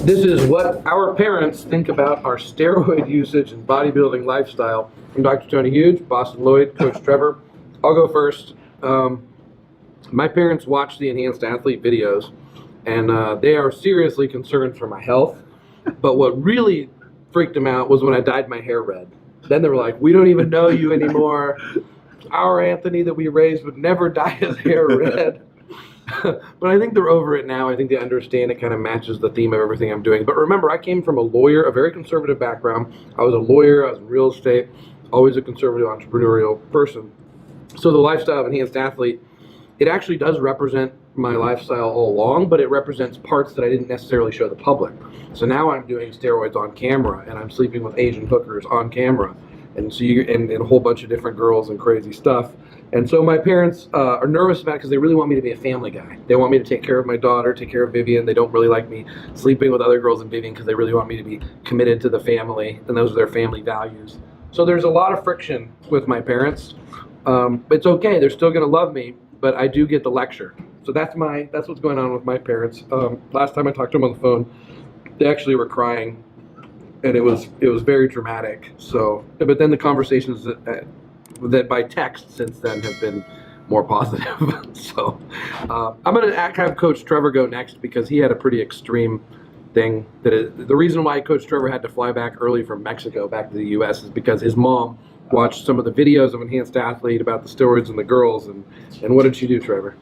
This is what our parents think about our steroid usage and bodybuilding lifestyle. I'm Dr. Tony Hughes, Bostin Loyd, Coach Trevor. I'll go first. My parents watch the enhanced athlete videos, and they are seriously concerned for my health. But what really freaked them out was when I dyed my hair red. Then they were like, "We don't even know you anymore. Our Anthony that we raised would never dye his hair red." But I think they're over it now. I think they understand it kind of matches the theme of everything I'm doing. But remember, I came from a lawyer, a very conservative background. I was a lawyer, I was in real estate, always a conservative entrepreneurial person. So the lifestyle of enhanced athlete, it actually does represent my lifestyle all along, but it represents parts that I didn't necessarily show the public. So now I'm doing steroids on camera, and I'm sleeping with Asian hookers on camera, and so and a whole bunch of different girls and crazy stuff. And so my parents are nervous about it because they really want me to be a family guy. They want me to take care of my daughter, take care of Vivian. They don't really like me sleeping with other girls and Vivian because they really want me to be committed to the family, and those are their family values. So there's a lot of friction with my parents. It's okay. They're still going to love me, but I do get the lecture. So that's what's going on with my parents. Last time I talked to them on the phone, they actually were crying, and it was very dramatic. So, but then the conversations that by text since then have been more positive. So I'm going to have Coach Trevor go next because he had a pretty extreme thing. The reason why Coach Trevor had to fly back early from Mexico back to the U.S. is because his mom watched some of the videos of Enhanced Athlete about the steroids and the girls. And what did she do, Trevor?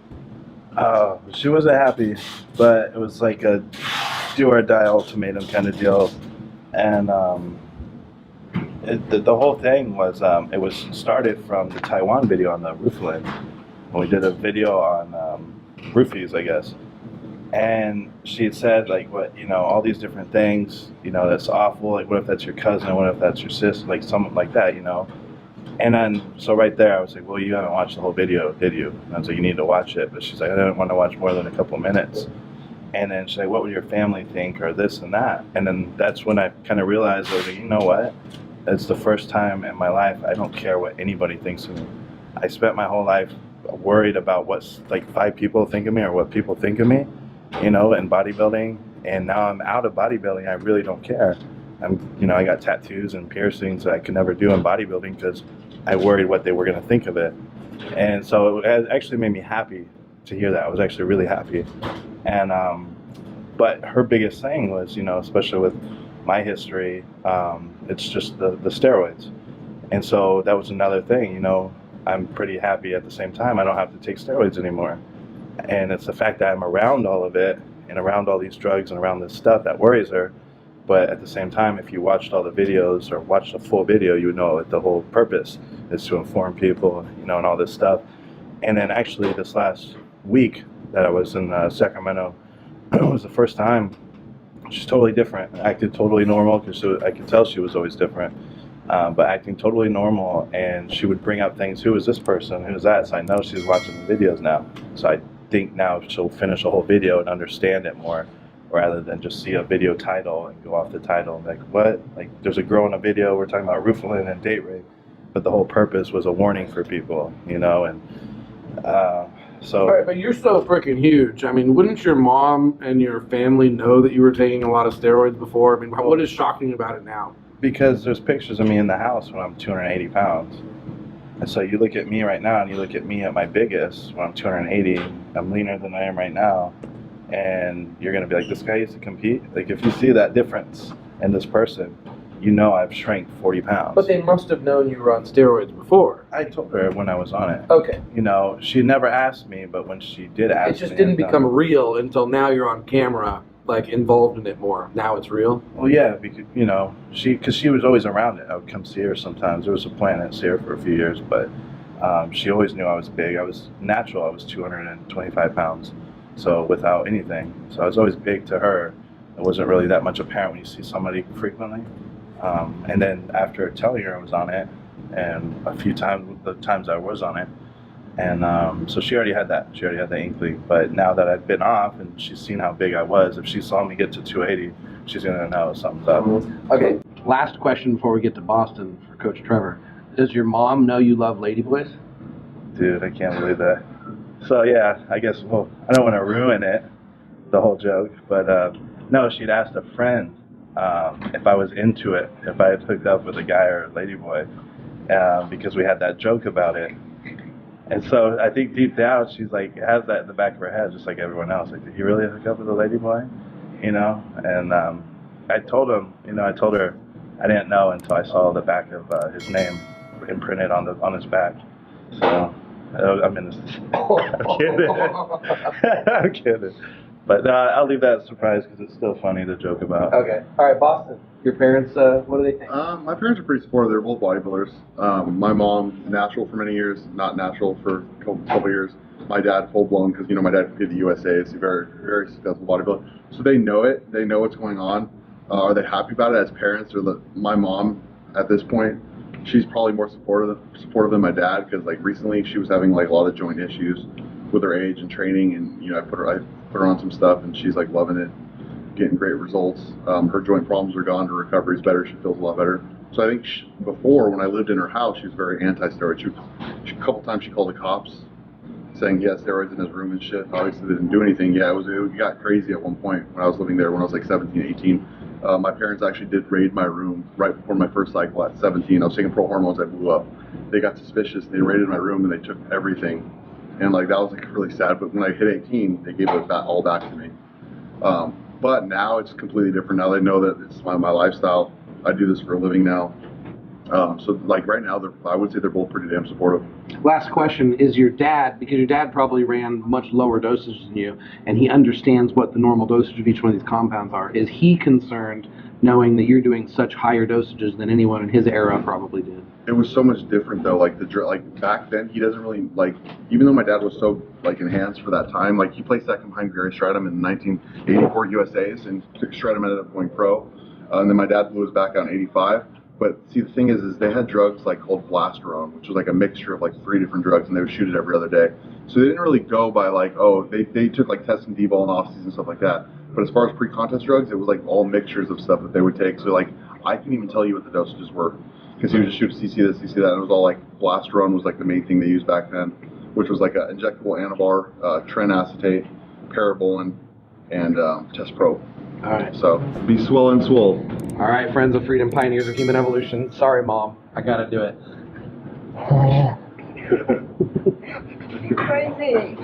She wasn't happy, but it was like a do or die ultimatum kind of deal. And the whole thing was, it was started from the Taiwan video on the roofline. When we did a video on roofies, I guess. And she had said, like, all these different things, that's awful. Like, what if that's your cousin? What if that's your sister? Like, something like that, And then, so right there, I was like, well, you haven't watched the whole video, did you? And I was like, you need to watch it. But she's like, I didn't want to watch more than a couple minutes. And then she's like, what would your family think, or this and that? And then that's when I kind of realized, I was like, you know what? It's the first time in my life I don't care what anybody thinks of me. I spent my whole life worried about what like 5 people think of me or what people think of me, in bodybuilding. And now I'm out of bodybuilding. I really don't care. I got tattoos and piercings that I could never do in bodybuilding because I worried what they were going to think of it. And so it actually made me happy to hear that. I was actually really happy. And but her biggest thing was, especially with my history, it's just the steroids. And so that was another thing, I'm pretty happy at the same time. I don't have to take steroids anymore. And it's the fact that I'm around all of it and around all these drugs and around this stuff that worries her. But at the same time, if you watched all the videos or watched the full video, you would know that the whole purpose is to inform people, and all this stuff. And then actually this last week that I was in Sacramento, it was the first time. She's totally different, acted totally normal because I could tell she was always different, but acting totally normal. And she would bring up things, who is this person, who is that? So I know she's watching the videos now. So I think now she'll finish a whole video and understand it more, rather than just see a video title and go off the title like, what? Like, there's a girl in a video, we're talking about roofing and date rape, but the whole purpose was a warning for people, and so. All right, but you're so freaking huge. I mean, wouldn't your mom and your family know that you were taking a lot of steroids before? I mean, what is shocking about it now? Because there's pictures of me in the house when I'm 280 pounds. And so you look at me right now and you look at me at my biggest when I'm 280, I'm leaner than I am right now. And you're going to be like, this guy used to compete? Like, if you see that difference in this person, I've shrank 40 pounds. But they must have known you were on steroids before. I told her when I was on it. Okay. She never asked me, but when she did ask me. It just didn't become real until now you're on camera, like, involved in it more. Now it's real? Well, yeah, because, because she was always around it. I would come see her sometimes. There was a plan to see her for a few years, but she always knew I was big. I was natural. I was 225 pounds. So without anything. So I was always big to her. It wasn't really that much apparent when you see somebody frequently. And then after telling her I was on it, and a few times, the times I was on it, and so she already had that. She already had the inkling. But now that I've been off and she's seen how big I was, if she saw me get to 280, she's going to know something's up. Okay, last question before we get to Boston for Coach Trevor. Does your mom know you love ladyboys? Dude, I can't believe that. So yeah, I guess, I don't want to ruin it, the whole joke, but No, she'd asked a friend if I was into it, if I had hooked up with a guy or a ladyboy, because we had that joke about it. And so I think deep down she's like has that in the back of her head, just like everyone else. Like, did you really hook up with a ladyboy? You know? And I told her I didn't know until I saw the back of his name imprinted on his back. So I mean, I'm kidding. I'm kidding. But I'll leave that surprise because it's still funny to joke about. Okay. All right, Boston. Your parents, what do they think? My parents are pretty supportive. They're both bodybuilders. My mom, natural for many years, not natural for a couple years. My dad, full blown, because my dad competed the USA. He's a very, very successful bodybuilder. So they know it. They know what's going on. Are they happy about it as parents? Or my mom, at this point, she's probably more supportive than my dad, because like recently she was having like a lot of joint issues with her age and training, and I put her on some stuff, and she's like loving it, getting great results. Her joint problems are gone, her recovery's better, she feels a lot better. So I think before, when I lived in her house, she was very anti-steroid. A couple times she called the cops, saying he had steroids in his room and shit. Obviously they didn't do anything. Yeah, it got crazy at one point when I was living there when I was like 17, 18. My parents actually did raid my room right before my first cycle at 17. I was taking pro hormones, I blew up. They got suspicious, they raided my room and they took everything. And like that was like really sad, but when I hit 18, they gave it all back to me. But now it's completely different. Now they know that it's my lifestyle. I do this for a living now. So like right now, I would say they're both pretty damn supportive. Last question, is your dad, because your dad probably ran much lower dosages than you, and he understands what the normal dosage of each one of these compounds are, is he concerned knowing that you're doing such higher dosages than anyone in his era probably did? It was so much different though. Like back then, he doesn't really like. Even though my dad was so like enhanced for that time, like he placed second behind Gary Stridham in 1984 USA's, and Stridham ended up going pro. And then my dad blew his back out in '85. But see, the thing is they had drugs like called Blasterone, which was like a mixture of like 3 different drugs, and they would shoot it every other day. So they didn't really go by like, oh, they took like test and D-ball and off-season stuff like that. But as far as pre-contest drugs, it was like all mixtures of stuff that they would take. So like I couldn't even tell you what the dosages were, because he would just shoot CC this, CC that, and it was all like Blasterone was like the main thing they used back then, which was like an injectable anabar, trinacetate, parabolin, and test pro. All right. So be swell and swole. All right, friends of freedom, pioneers of human evolution. Sorry, Mom. I got to do it. You're crazy.